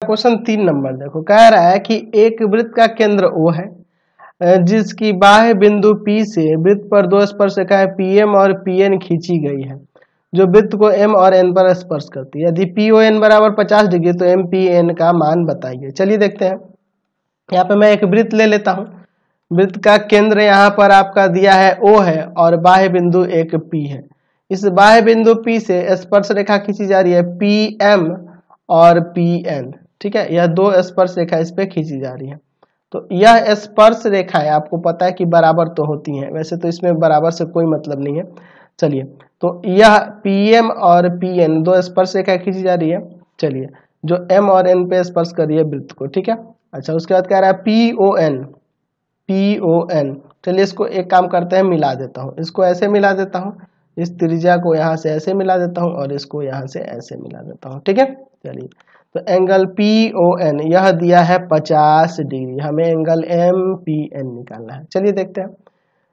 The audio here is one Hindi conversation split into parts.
क्वेश्चन 3 नंबर देखो, कह रहा है कि एक वृत्त का केंद्र O है जिसकी बाह्य बिंदु P से वृत्त पर दो स्पर्शरेखाएं PM और PN खींची गई है जो वृत्त को M और N पर स्पर्श करती है। यदि PON बराबर 50 डिग्री तो MPN का मान बताइए। चलिए देखते हैं। यहाँ पे मैं एक वृत्त ले लेता हूँ। वृत्त का केंद्र यहाँ पर आपका दिया है O है और बाह्य बिंदु एक P है। इस बाह्य बिंदु P से स्पर्श रेखा खींची जा रही है PM और PN, ठीक है। यह दो स्पर्श रेखा इस पे खींची जा रही है। तो यह स्पर्श रेखाएं आपको पता है कि बराबर तो होती हैं, वैसे तो इसमें बराबर से कोई मतलब नहीं है। चलिए, तो यह PM और PN दो स्पर्श रेखाएं खींची जा रही है। चलिए, जो M और N पे स्पर्श कर रही है वृत्त को, ठीक है। अच्छा, उसके बाद कह रहा है PON। चलिए, इसको एक काम करते हैं, मिला देता हूँ। इसको ऐसे मिला देता हूँ, इस त्रिज्या को यहाँ से ऐसे मिला देता हूँ और इसको यहाँ से ऐसे मिला देता हूँ, ठीक है। चलिए, तो एंगल PON यह दिया है 50 डिग्री, हमें एंगल MPN निकालना है। चलिए देखते हैं।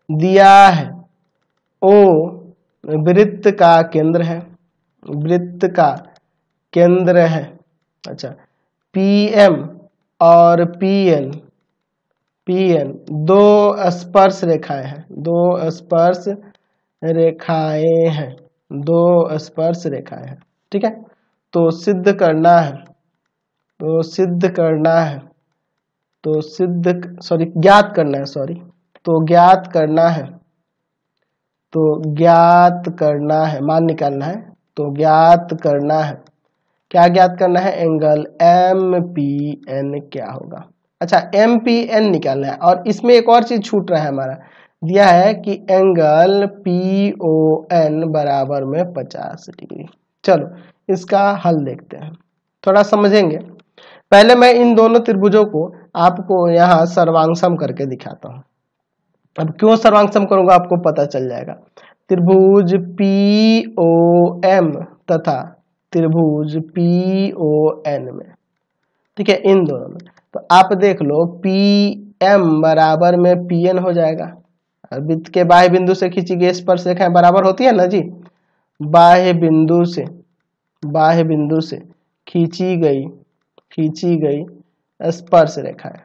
दिया है O वृत्त का केंद्र है, वृत्त का केंद्र है। अच्छा, PM और PN दो स्पर्श रेखाएं हैं, दो स्पर्श रेखाएं हैं, दो स्पर्श रेखाएं हैं, ठीक है। तो सिद्ध करना है, ज्ञात करना है, मान निकालना है। तो ज्ञात करना है, क्या ज्ञात करना है? एंगल MPN क्या होगा। अच्छा, MPN निकालना है और इसमें एक और चीज छूट रहा है, हमारा दिया है कि एंगल PON बराबर में 50 डिग्री। चलो इसका हल देखते हैं, थोड़ा समझेंगे। पहले मैं इन दोनों त्रिभुजों को आपको यहाँ सर्वांगसम करके दिखाता हूँ। अब क्यों सर्वांगसम करूंगा आपको पता चल जाएगा। त्रिभुज POM तथा त्रिभुज PON में, ठीक है, इन दोनों में। तो आप देख लो, PM बराबर में PN हो जाएगा। वृत्त के बाह्य बिंदु से खींची गई स्पर्श रेखाएं बराबर होती है ना जी। बाह्य बिंदु से खींची गई स्पर्श रेखाएं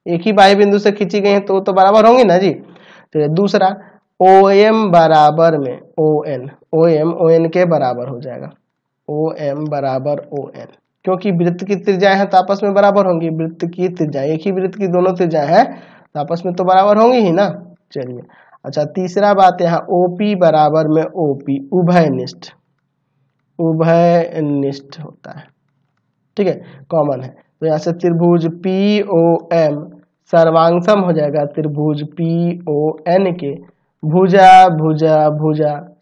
एक ही बाह्य बिंदु से खींची गई हैं तो बराबर होंगी ना जी। तो दूसरा, OM बराबर में ON के बराबर हो जाएगा। OM बराबर ON, क्योंकि वृत्त की त्रिज्याएं हैं तो आपस में बराबर होंगी। वृत्त की त्रिज्या, एक ही वृत्त की दोनों त्रिज्याएं हैं तो आपस में तो बराबर होंगी ही ना। चलिए, अच्छा, तीसरा बात यहाँ OP बराबर में OP उभयनिष्ठ होता है, ठीक है, कॉमन है। तो यहाँ से त्रिभुज POM सर्वांगसम हो जाएगा त्रिभुज PON के भुजा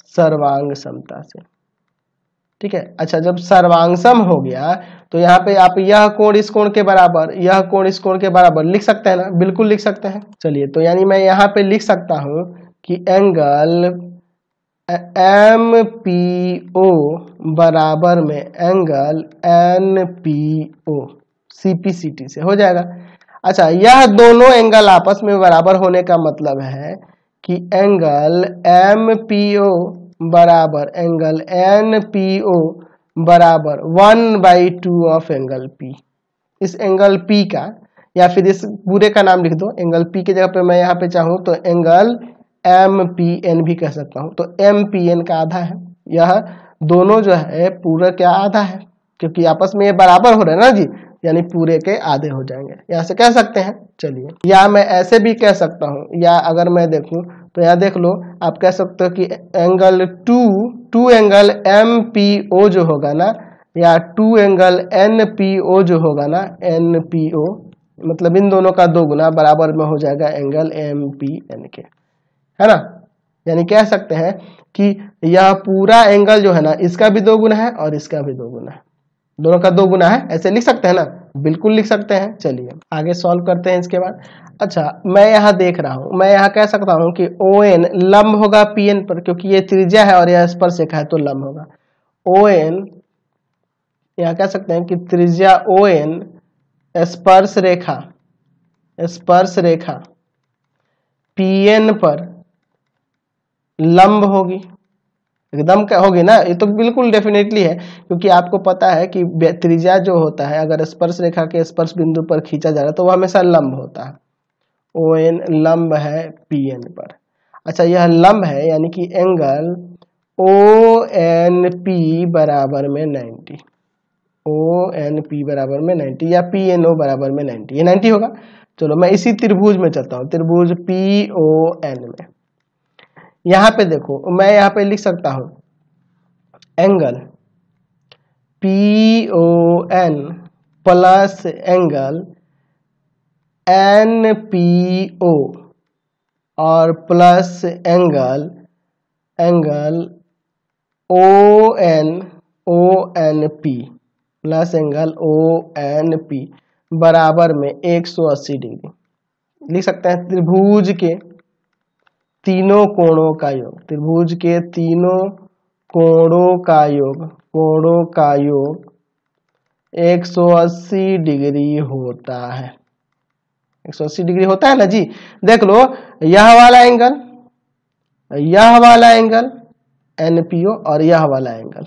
सर्वांग समता से, ठीक है। अच्छा, जब सर्वांगसम हो गया तो यहाँ पे आप यह कोण इस कोण के बराबर, यह कोण इस कोण के बराबर लिख सकते हैं ना, बिल्कुल लिख सकते हैं। चलिए, तो यानी मैं यहाँ पे लिख सकता हूँ कि एंगल MPO बराबर में एंगल NPO CPCT से हो जाएगा। अच्छा, यह दोनों एंगल आपस में बराबर होने का मतलब है कि एंगल MPO बराबर एंगल NPO बराबर 1/2 ऑफ एंगल P। इस एंगल P का, या फिर इस पूरे का नाम लिख दो, एंगल P की जगह पे मैं यहाँ पे चाहूँ तो एंगल MPN भी कह सकता हूँ। तो MPN का आधा है, यह दोनों जो है पूरा क्या आधा है, क्योंकि आपस में ये बराबर हो रहे हैं ना जी, यानी पूरे के आधे हो जाएंगे, यहाँ से कह सकते हैं। चलिए, या मैं ऐसे भी कह सकता हूँ, या अगर मैं देखूं तो यहाँ देख लो, आप कह सकते हो कि एंगल टू एंगल MPO जो होगा ना, या 2 एंगल NPO जो होगा ना, NPO मतलब इन दोनों का 2 गुना बराबर में हो जाएगा एंगल MPN के, है ना। यानी कह सकते हैं कि यह पूरा एंगल जो है ना, इसका भी 2 गुना है और इसका भी 2 गुना है, दोनों का 2 गुना है। ऐसे लिख सकते हैं ना, बिल्कुल लिख सकते हैं। चलिए आगे सॉल्व करते हैं इसके बाद। अच्छा, मैं यहाँ देख रहा हूँ, मैं यहाँ कह सकता हूँ कि ON लंब होगा PN पर, क्योंकि ये त्रिज्या है और यह स्पर्श रेखा है तो लंब होगा। ON यहाँ कह सकते हैं कि त्रिज्या ON स्पर्श रेखा PN पर लंब होगी, एकदम क्या होगी ना, ये तो बिल्कुल डेफिनेटली है, क्योंकि आपको पता है कि त्रिज्या जो होता है अगर स्पर्श रेखा के स्पर्श बिंदु पर खींचा जा रहा है तो वह हमेशा लंब होता है। ON लंब है PN पर। अच्छा, यह लंब है यानी कि एंगल ONP बराबर में 90, ONP बराबर में 90 या PNO बराबर में 90, ये 90 होगा। चलो मैं इसी त्रिभुज में चलता हूँ, त्रिभुज PON में। यहाँ पे देखो, मैं यहाँ पे लिख सकता हूँ angle PON plus angle NPO और plus angle ONP plus angle ONP बराबर में 180 डिग्री लिख सकते हैं। त्रिभुज के तीनों कोणों का योग, त्रिभुज के तीनों कोणों का योग 180 डिग्री होता है। 180 डिग्री होता है ना जी। देख लो, यह वाला एंगल NPO और यह वाला एंगल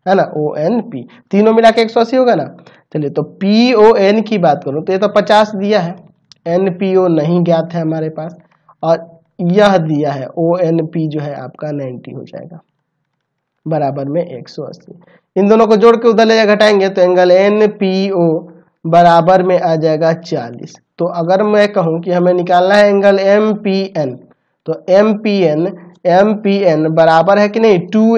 है ना ONP, तीनों मिला के 180 होगा ना। चलिए, तो PON की बात करूं तो ये तो 50 दिया है, NPO नहीं ज्ञात है हमारे पास, और यह दिया है ONP जो है आपका 90 हो जाएगा बराबर में 180। इन दोनों को जोड़ के उधर ले घटाएंगे तो एंगल NPO बराबर में आ जाएगा 40। तो अगर मैं कहूं कि हमें निकालना है एंगल MPN, तो MPN बराबर है कि नहीं 2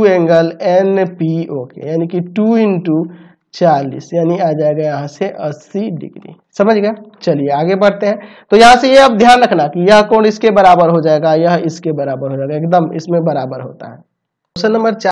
एंगल NPO के, यानी कि 2 इंटू 40, यानी आ जाएगा यहाँ से 80 डिग्री। समझ गया। चलिए आगे बढ़ते हैं। तो यहाँ से ये अब ध्यान रखना कि यह कोण इसके बराबर हो जाएगा, यह इसके बराबर हो जाएगा, एकदम इसमें बराबर होता है। Question number 4